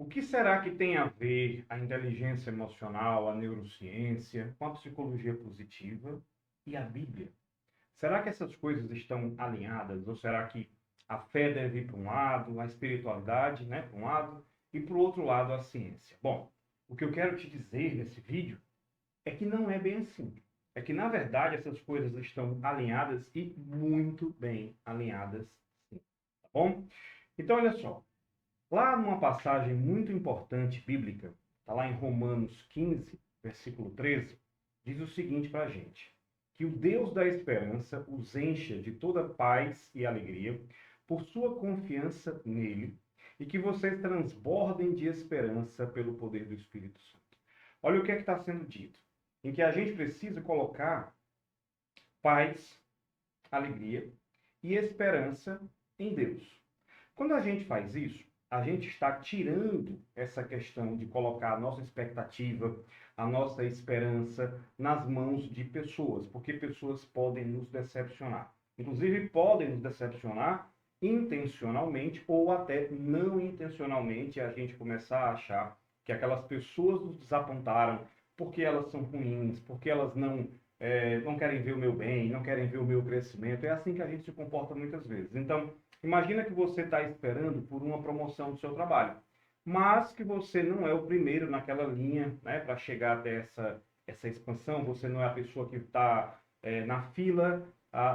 O que será que tem a ver a inteligência emocional, a neurociência, com a psicologia positiva e a Bíblia? Será que essas coisas estão alinhadas? Ou será que a fé deve ir para um lado, a espiritualidade, né, para um lado, e para o outro lado a ciência? Bom, o que eu quero te dizer nesse vídeo é que não é bem assim. É que, na verdade, essas coisas estão alinhadas e muito bem alinhadas, sim. Tá bom? Então, olha só. Lá numa passagem muito importante bíblica, está lá em Romanos 15, versículo 13, diz o seguinte para a gente: que o Deus da esperança os encha de toda paz e alegria por sua confiança nele e que vocês transbordem de esperança pelo poder do Espírito Santo. Olha o que é que está sendo dito, em que a gente precisa colocar paz, alegria e esperança em Deus. Quando a gente faz isso, a gente está tirando essa questão de colocar a nossa expectativa, a nossa esperança nas mãos de pessoas, porque pessoas podem nos decepcionar. Inclusive, podem nos decepcionar intencionalmente ou até não intencionalmente, a gente começar a achar que aquelas pessoas nos desapontaram porque elas são ruins, porque elas não querem ver o meu bem, não querem ver o meu crescimento. É assim que a gente se comporta muitas vezes. Então, imagina que você está esperando por uma promoção do seu trabalho, mas que você não é o primeiro naquela linha, né, para chegar até essa expansão. Você não é a pessoa que está na fila,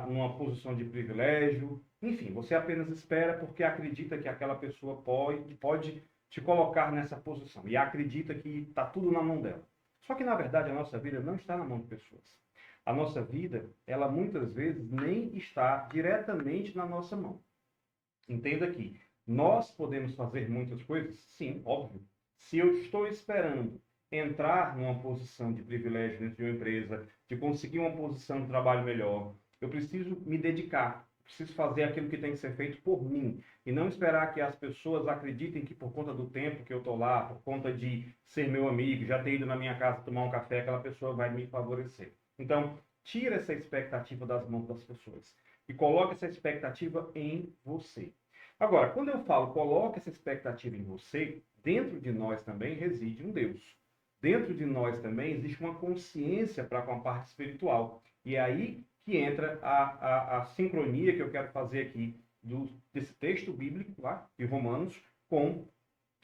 numa posição de privilégio. Enfim, você apenas espera porque acredita que aquela pessoa pode te colocar nessa posição e acredita que está tudo na mão dela. Só que, na verdade, a nossa vida não está na mão de pessoas. A nossa vida, ela muitas vezes nem está diretamente na nossa mão. Entenda que nós podemos fazer muitas coisas? Sim, óbvio. Se eu estou esperando entrar numa posição de privilégio dentro de uma empresa, de conseguir uma posição de trabalho melhor, eu preciso me dedicar, preciso fazer aquilo que tem que ser feito por mim, e não esperar que as pessoas acreditem que por conta do tempo que eu estou lá, por conta de ser meu amigo, já ter ido na minha casa tomar um café, aquela pessoa vai me favorecer. Então, tira essa expectativa das mãos das pessoas e coloque essa expectativa em você. Agora, quando eu falo coloque essa expectativa em você, dentro de nós também reside um Deus. Dentro de nós também existe uma consciência para com a parte espiritual. E é aí que entra a sincronia que eu quero fazer aqui desse texto bíblico lá, de Romanos, com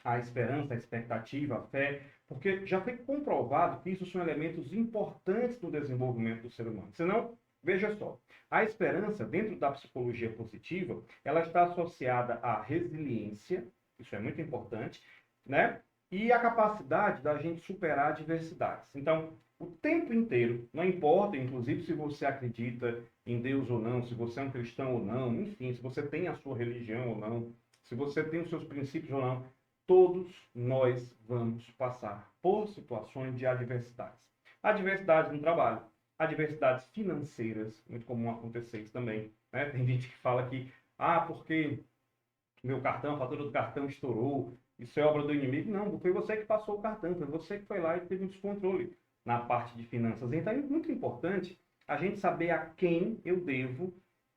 a esperança, a expectativa, a fé, porque já foi comprovado que isso são elementos importantes no desenvolvimento do ser humano. Senão, veja só, a esperança, dentro da psicologia positiva, ela está associada à resiliência, isso é muito importante, né? E a capacidade da gente superar adversidades. Então, o tempo inteiro, não importa, inclusive, se você acredita em Deus ou não, se você é um cristão ou não, enfim, se você tem a sua religião ou não, se você tem os seus princípios ou não, todos nós vamos passar por situações de adversidades. Adversidades no trabalho, adversidades financeiras, muito comum acontecer isso também, né? Tem gente que fala que, porque meu cartão, a fatura do cartão estourou, isso é obra do inimigo. Não, foi você que passou o cartão, foi você que foi lá e teve um descontrole na parte de finanças. Então é muito importante a gente saber a quem eu devo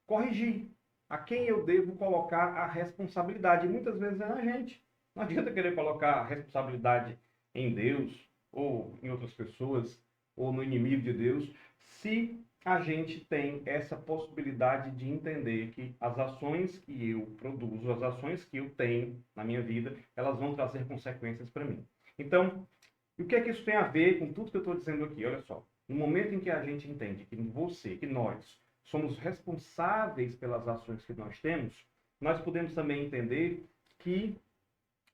corrigir, a quem eu devo colocar a responsabilidade. E muitas vezes é na gente. Não adianta querer colocar a responsabilidade em Deus, ou em outras pessoas, ou no inimigo de Deus, se a gente tem essa possibilidade de entender que as ações que eu produzo, as ações que eu tenho na minha vida, elas vão trazer consequências para mim. Então, o que é que isso tem a ver com tudo que eu estou dizendo aqui? Olha só, no momento em que a gente entende que você, que nós, somos responsáveis pelas ações que nós temos, nós podemos também entender que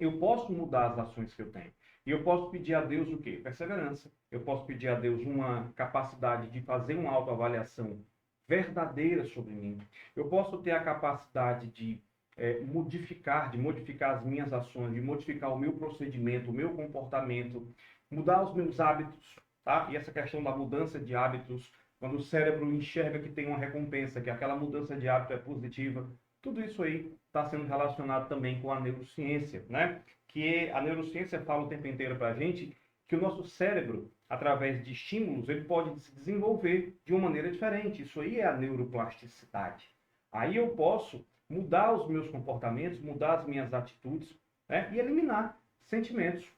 eu posso mudar as ações que eu tenho. E eu posso pedir a Deus o quê? Perseverança. Eu posso pedir a Deus uma capacidade de fazer uma autoavaliação verdadeira sobre mim. Eu posso ter a capacidade de modificar as minhas ações, de modificar o meu procedimento, o meu comportamento, mudar os meus hábitos, tá? E essa questão da mudança de hábitos, quando o cérebro enxerga que tem uma recompensa, que aquela mudança de hábito é positiva, tudo isso aí está sendo relacionado também com a neurociência, né? Que a neurociência fala o tempo inteiro para a gente que o nosso cérebro, através de estímulos, ele pode se desenvolver de uma maneira diferente. Isso aí é a neuroplasticidade. Aí eu posso mudar os meus comportamentos, mudar as minhas atitudes, né? E eliminar sentimentos,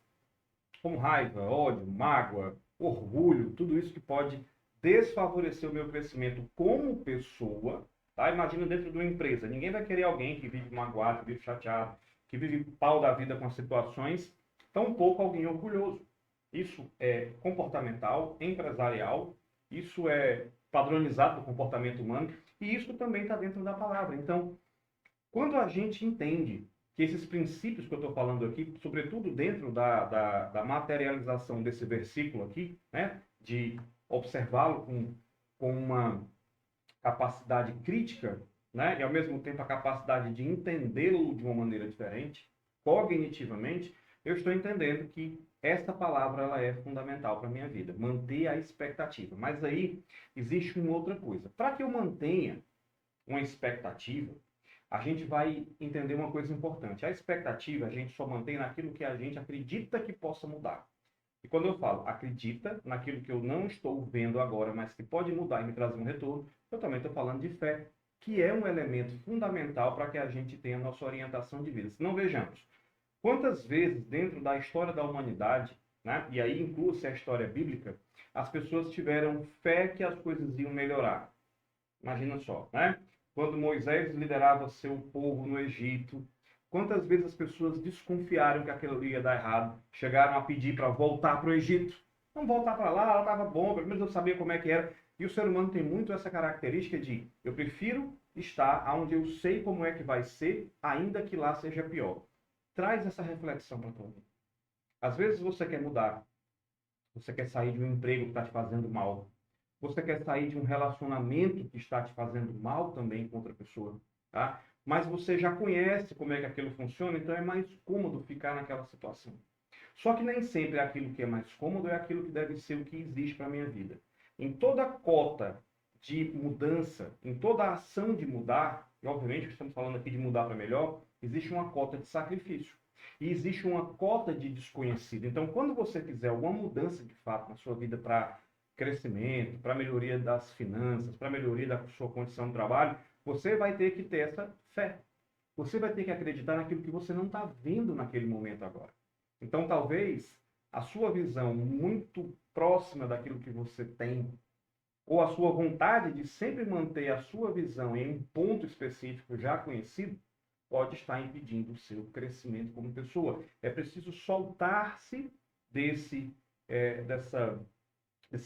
como raiva, ódio, mágoa, orgulho, tudo isso que pode desfavorecer o meu crescimento como pessoa, tá? Imagina dentro de uma empresa, ninguém vai querer alguém que vive magoado, que vive chateado, que vive pau da vida com as situações, tampouco alguém orgulhoso. Isso é comportamental, empresarial, isso é padronizado do comportamento humano, e isso também está dentro da palavra. Então, quando a gente entende que esses princípios que eu estou falando aqui, sobretudo dentro da materialização desse versículo aqui, né, de observá-lo com uma capacidade crítica, né, e ao mesmo tempo a capacidade de entendê-lo de uma maneira diferente, cognitivamente, eu estou entendendo que essa palavra ela é fundamental para a minha vida, manter a expectativa. Mas aí existe uma outra coisa. Para que eu mantenha uma expectativa, a gente vai entender uma coisa importante. A expectativa a gente só mantém naquilo que a gente acredita que possa mudar. E quando eu falo acredita naquilo que eu não estou vendo agora, mas que pode mudar e me trazer um retorno, eu também estou falando de fé, que é um elemento fundamental para que a gente tenha a nossa orientação de vida. Se não, vejamos, quantas vezes dentro da história da humanidade, né, e aí inclui-se a história bíblica, as pessoas tiveram fé que as coisas iam melhorar. Imagina só, né? Quando Moisés liderava seu povo no Egito, quantas vezes as pessoas desconfiaram que aquilo ia dar errado, chegaram a pedir para voltar para o Egito. Vamos voltar para lá, estava bom, pelo menos eu sabia como é que era. E o ser humano tem muito essa característica de eu prefiro estar onde eu sei como é que vai ser, ainda que lá seja pior. Traz essa reflexão para todo mundo. Às vezes você quer mudar, você quer sair de um emprego que está te fazendo mal, você quer sair de um relacionamento que está te fazendo mal também com outra pessoa, tá? Mas você já conhece como é que aquilo funciona, então é mais cômodo ficar naquela situação. Só que nem sempre aquilo que é mais cômodo é aquilo que deve ser o que existe para a minha vida. Em toda cota de mudança, em toda ação de mudar, e obviamente estamos falando aqui de mudar para melhor, existe uma cota de sacrifício. E existe uma cota de desconhecido. Então, quando você fizer alguma mudança de fato na sua vida para crescimento, para melhoria das finanças, para melhoria da sua condição de trabalho, você vai ter que ter essa fé. Você vai ter que acreditar naquilo que você não está vendo naquele momento agora. Então, talvez a sua visão muito próxima daquilo que você tem, ou a sua vontade de sempre manter a sua visão em um ponto específico já conhecido, pode estar impedindo o seu crescimento como pessoa. É preciso soltar-se desse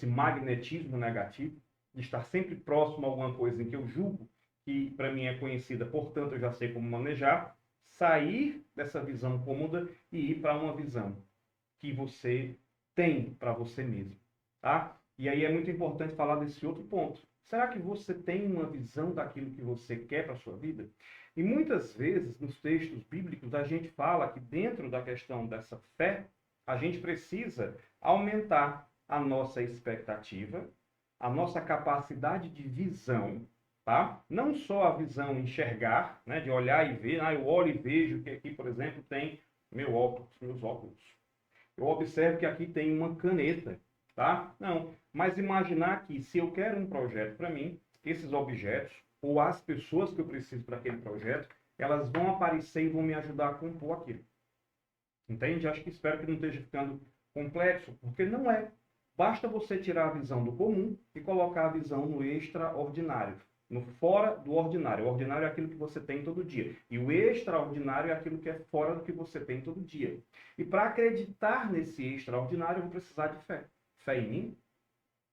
magnetismo negativo, de estar sempre próximo a alguma coisa em que eu julgo que para mim é conhecida, portanto eu já sei como manejar, sair dessa visão cômoda e ir para uma visão que você tem para você mesmo, tá? E aí é muito importante falar desse outro ponto. Será que você tem uma visão daquilo que você quer para a sua vida? E muitas vezes, nos textos bíblicos, a gente fala que dentro da questão dessa fé, a gente precisa aumentar a nossa expectativa, a nossa capacidade de visão, tá? Não só a visão enxergar, né, de olhar e ver, eu olho e vejo que aqui, por exemplo, tem meus óculos. Eu observo que aqui tem uma caneta, tá? Não, mas imaginar que se eu quero um projeto para mim, esses objetos ou as pessoas que eu preciso para aquele projeto, elas vão aparecer e vão me ajudar a compor aquilo. Entende? Acho que espero que não esteja ficando complexo, porque não é. Basta você tirar a visão do comum e colocar a visão no extraordinário, no fora do ordinário. O ordinário é aquilo que você tem todo dia. E o extraordinário é aquilo que é fora do que você tem todo dia. E para acreditar nesse extraordinário, eu vou precisar de fé. Fé em mim,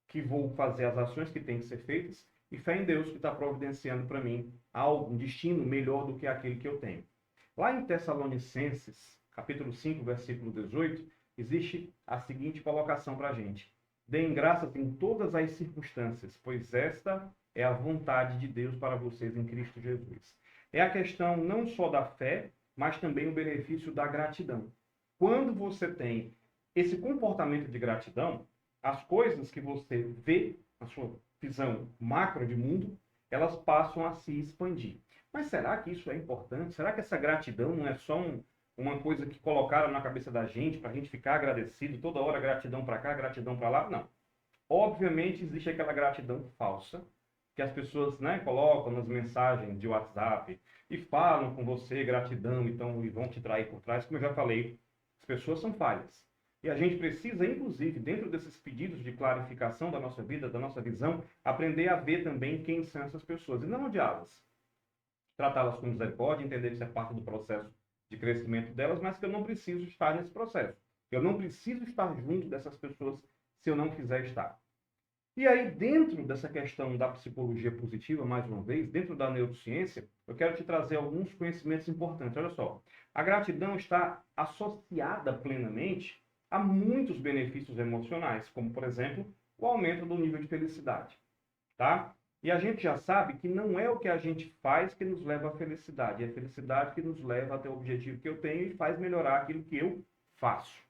que vou fazer as ações que têm que ser feitas, e fé em Deus, que está providenciando para mim algo, um destino melhor do que aquele que eu tenho. Lá em Tessalonicenses, capítulo 5, versículo 18, existe a seguinte colocação para a gente. Deem graças em todas as circunstâncias, pois esta é a vontade de Deus para vocês em Cristo Jesus. É a questão não só da fé, mas também o benefício da gratidão. Quando você tem esse comportamento de gratidão, as coisas que você vê, na sua visão macro de mundo, elas passam a se expandir. Mas será que isso é importante? Será que essa gratidão não é só uma coisa que colocaram na cabeça da gente para a gente ficar agradecido, toda hora gratidão para cá, gratidão para lá? Não. Obviamente existe aquela gratidão falsa que as pessoas, né, colocam nas mensagens de WhatsApp e falam com você gratidão, então, e vão te trair por trás. Como eu já falei, pessoas são falhas. E a gente precisa, inclusive, dentro desses pedidos de clarificação da nossa vida, da nossa visão, aprender a ver também quem são essas pessoas e não odiá-las. Tratá-las com misericórdia, entender que isso é parte do processo de crescimento delas, mas que eu não preciso estar nesse processo. Eu não preciso estar junto dessas pessoas se eu não quiser estar. E aí, dentro dessa questão da psicologia positiva, mais uma vez, dentro da neurociência, eu quero te trazer alguns conhecimentos importantes. Olha só, a gratidão está associada plenamente a muitos benefícios emocionais, como, por exemplo, o aumento do nível de felicidade, tá? E a gente já sabe que não é o que a gente faz que nos leva à felicidade, é a felicidade que nos leva até o objetivo que eu tenho e faz melhorar aquilo que eu faço.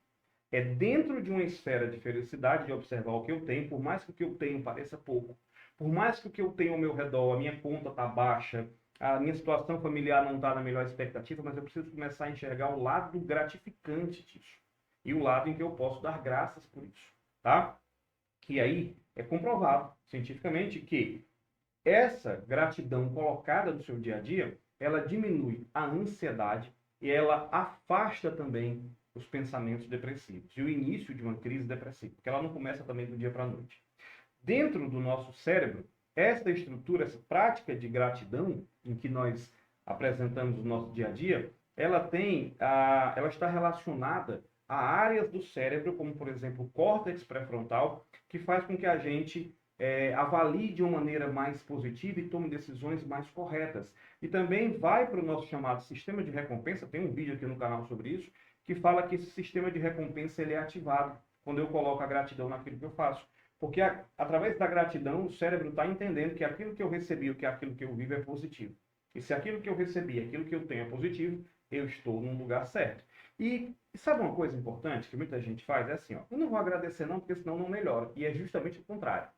É dentro de uma esfera de felicidade de observar o que eu tenho, por mais que o que eu tenho pareça pouco, por mais que o que eu tenho ao meu redor, a minha conta está baixa, a minha situação familiar não está na melhor expectativa, mas eu preciso começar a enxergar o lado gratificante disso. E o lado em que eu posso dar graças por isso, tá? E aí é comprovado cientificamente que essa gratidão colocada no seu dia a dia, ela diminui a ansiedade e ela afasta também os pensamentos depressivos e o início de uma crise depressiva, porque ela não começa também do dia para a noite. Dentro do nosso cérebro, essa estrutura, essa prática de gratidão em que nós apresentamos no nosso dia a dia, ela está relacionada a áreas do cérebro, como por exemplo o córtex pré-frontal, que faz com que a gente avalie de uma maneira mais positiva e tome decisões mais corretas. E também vai para o nosso chamado sistema de recompensa, tem um vídeo aqui no canal sobre isso, que fala que esse sistema de recompensa ele é ativado quando eu coloco a gratidão naquilo que eu faço. Porque através da gratidão, o cérebro está entendendo que aquilo que eu recebi, que aquilo que eu vivo é positivo. E se aquilo que eu recebi, aquilo que eu tenho é positivo, eu estou num lugar certo. E sabe uma coisa importante que muita gente faz? É assim, ó, eu não vou agradecer não, porque senão não melhora. E é justamente o contrário.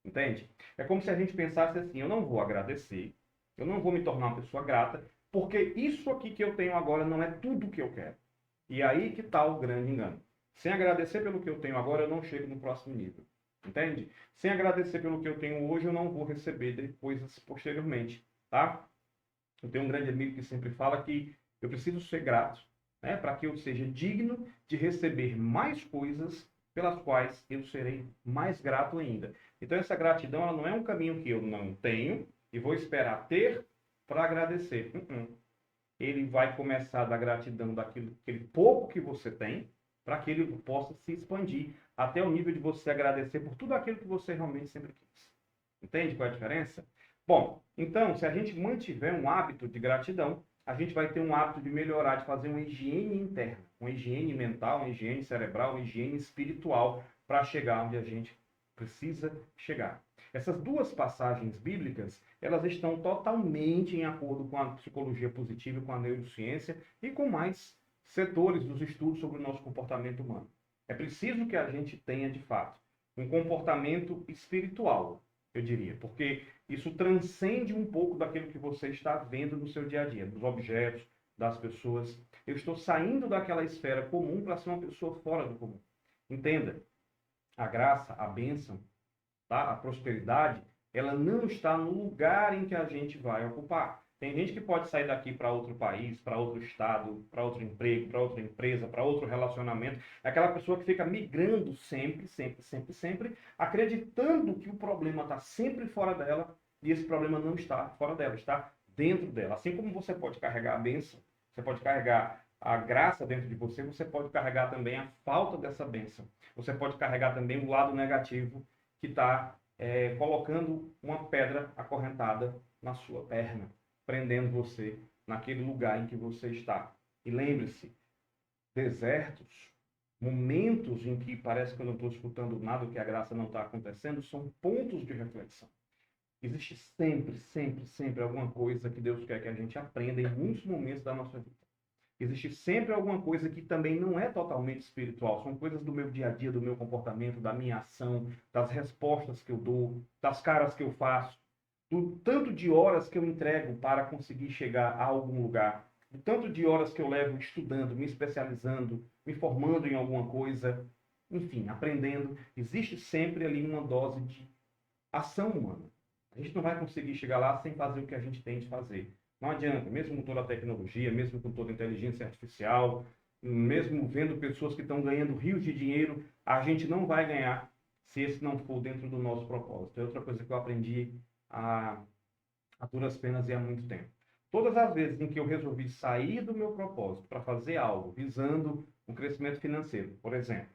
Entende? É como se a gente pensasse assim, eu não vou agradecer, eu não vou me tornar uma pessoa grata, porque isso aqui que eu tenho agora não é tudo que eu quero. E aí que está o grande engano. Sem agradecer pelo que eu tenho agora, eu não chego no próximo nível. Entende? Sem agradecer pelo que eu tenho hoje, eu não vou receber coisas posteriormente. Tá? Eu tenho um grande amigo que sempre fala que eu preciso ser grato, né, para que eu seja digno de receber mais coisas pelas quais eu serei mais grato ainda. Então, essa gratidão ela não é um caminho que eu não tenho e vou esperar ter para agradecer. Ele vai começar da gratidão daquele pouco que você tem, para que ele possa se expandir até o nível de você agradecer por tudo aquilo que você realmente sempre quis. Entende qual é a diferença? Bom, então, se a gente mantiver um hábito de gratidão, a gente vai ter um hábito de melhorar, de fazer uma higiene interna, uma higiene mental, uma higiene cerebral, uma higiene espiritual, para chegar onde a gente precisa chegar. Essas duas passagens bíblicas, elas estão totalmente em acordo com a psicologia positiva, com a neurociência e com mais setores dos estudos sobre o nosso comportamento humano. É preciso que a gente tenha, de fato, um comportamento espiritual, eu diria, porque isso transcende um pouco daquilo que você está vendo no seu dia a dia, dos objetos, das pessoas. Eu estou saindo daquela esfera comum para ser uma pessoa fora do comum. Entenda, a graça, a bênção, tá? A prosperidade, ela não está no lugar em que a gente vai ocupar. Tem gente que pode sair daqui para outro país, para outro estado, para outro emprego, para outra empresa, para outro relacionamento. É aquela pessoa que fica migrando sempre, sempre, sempre, sempre, acreditando que o problema está sempre fora dela e esse problema não está fora dela, está dentro dela. Assim como você pode carregar a bênção, você pode carregar a graça dentro de você, você pode carregar também a falta dessa bênção. Você pode carregar também o lado negativo que está colocando uma pedra acorrentada na sua perna, prendendo você naquele lugar em que você está. E lembre-se, desertos, momentos em que parece que eu não estou escutando nada, que a graça não está acontecendo, são pontos de reflexão. Existe sempre, sempre, sempre alguma coisa que Deus quer que a gente aprenda em muitos momentos da nossa vida. Existe sempre alguma coisa que também não é totalmente espiritual. São coisas do meu dia a dia, do meu comportamento, da minha ação, das respostas que eu dou, das caras que eu faço, do tanto de horas que eu entrego para conseguir chegar a algum lugar, do tanto de horas que eu levo estudando, me especializando, me formando em alguma coisa, enfim, aprendendo. Existe sempre ali uma dose de ação humana. A gente não vai conseguir chegar lá sem fazer o que a gente tem de fazer. Não adianta, mesmo com toda a tecnologia, mesmo com toda a inteligência artificial, mesmo vendo pessoas que estão ganhando rios de dinheiro, a gente não vai ganhar se esse não for dentro do nosso propósito. É outra coisa que eu aprendi a, a duras penas e há muito tempo. Todas as vezes em que eu resolvi sair do meu propósito para fazer algo visando um crescimento financeiro, por exemplo,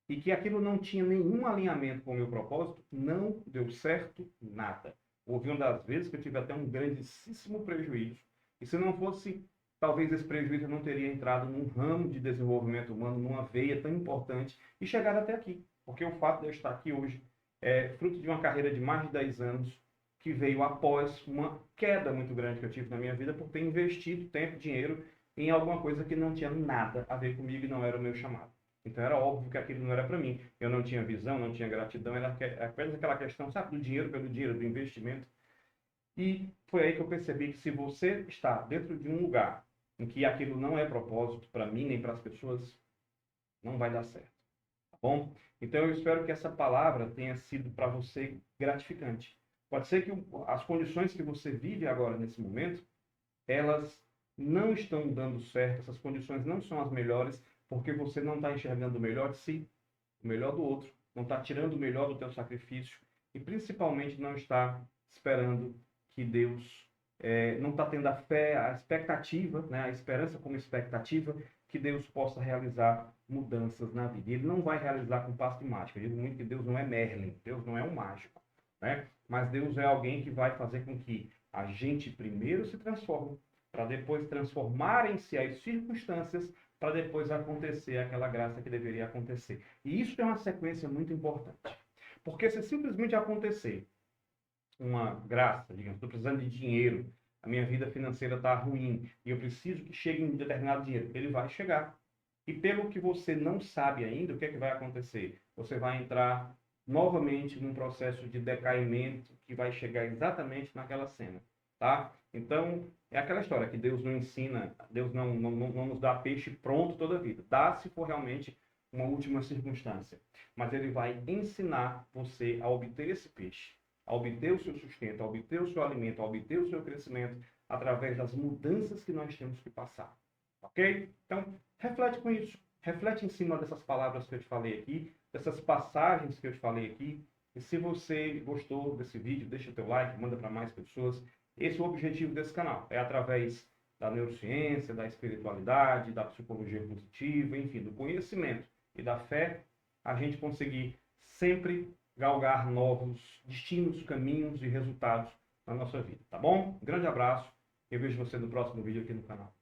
e que aquilo não tinha nenhum alinhamento com o meu propósito, não deu certo nada. Houve uma das vezes que eu tive até um grandíssimo prejuízo. E se não fosse, talvez esse prejuízo eu não teria entrado num ramo de desenvolvimento humano, numa veia tão importante e chegado até aqui. Porque o fato de eu estar aqui hoje é fruto de uma carreira de mais de 10 anos que veio após uma queda muito grande que eu tive na minha vida por ter investido tempo, dinheiro em alguma coisa que não tinha nada a ver comigo e não era o meu chamado. Então era óbvio que aquilo não era para mim. Eu não tinha visão, não tinha gratidão, era apenas aquela questão, sabe, do dinheiro pelo dinheiro, do investimento. E foi aí que eu percebi que se você está dentro de um lugar em que aquilo não é propósito para mim nem para as pessoas, não vai dar certo, tá bom? Então eu espero que essa palavra tenha sido para você gratificante. Pode ser que as condições que você vive agora nesse momento, elas não estão dando certo, essas condições não são as melhores, porque você não está enxergando o melhor de si, o melhor do outro, não está tirando o melhor do teu sacrifício e principalmente não está esperando que Deus, não está tendo a fé, a expectativa, né, a esperança como expectativa que Deus possa realizar mudanças na vida. E Ele não vai realizar com passo de mágica. Eu digo muito que Deus não é Merlin, Deus não é um mágico, né? Mas Deus é alguém que vai fazer com que a gente primeiro se transforme, para depois transformarem-se as circunstâncias, para depois acontecer aquela graça que deveria acontecer. E isso é uma sequência muito importante. Porque se simplesmente acontecer uma graça, digamos, estou precisando de dinheiro, a minha vida financeira está ruim e eu preciso que chegue um determinado dinheiro, ele vai chegar. E pelo que você não sabe ainda, o que é que vai acontecer? Você vai entrar novamente num processo de decaimento que vai chegar exatamente naquela cena, tá? Então, é aquela história que Deus não ensina, Deus não nos dá peixe pronto toda a vida. Dá se for realmente uma última circunstância. Mas ele vai ensinar você a obter esse peixe, a obter o seu sustento, a obter o seu alimento, a obter o seu crescimento através das mudanças que nós temos que passar. Ok? Então, reflete com isso. Reflete em cima dessas palavras que eu te falei aqui, dessas passagens que eu te falei aqui. E se você gostou desse vídeo, deixa o teu like, manda para mais pessoas. Esse é o objetivo desse canal. É através da neurociência, da espiritualidade, da psicologia positiva, enfim, do conhecimento e da fé, a gente conseguir sempre galgar novos destinos, caminhos e resultados na nossa vida, tá bom? Um grande abraço. Eu vejo você no próximo vídeo aqui no canal.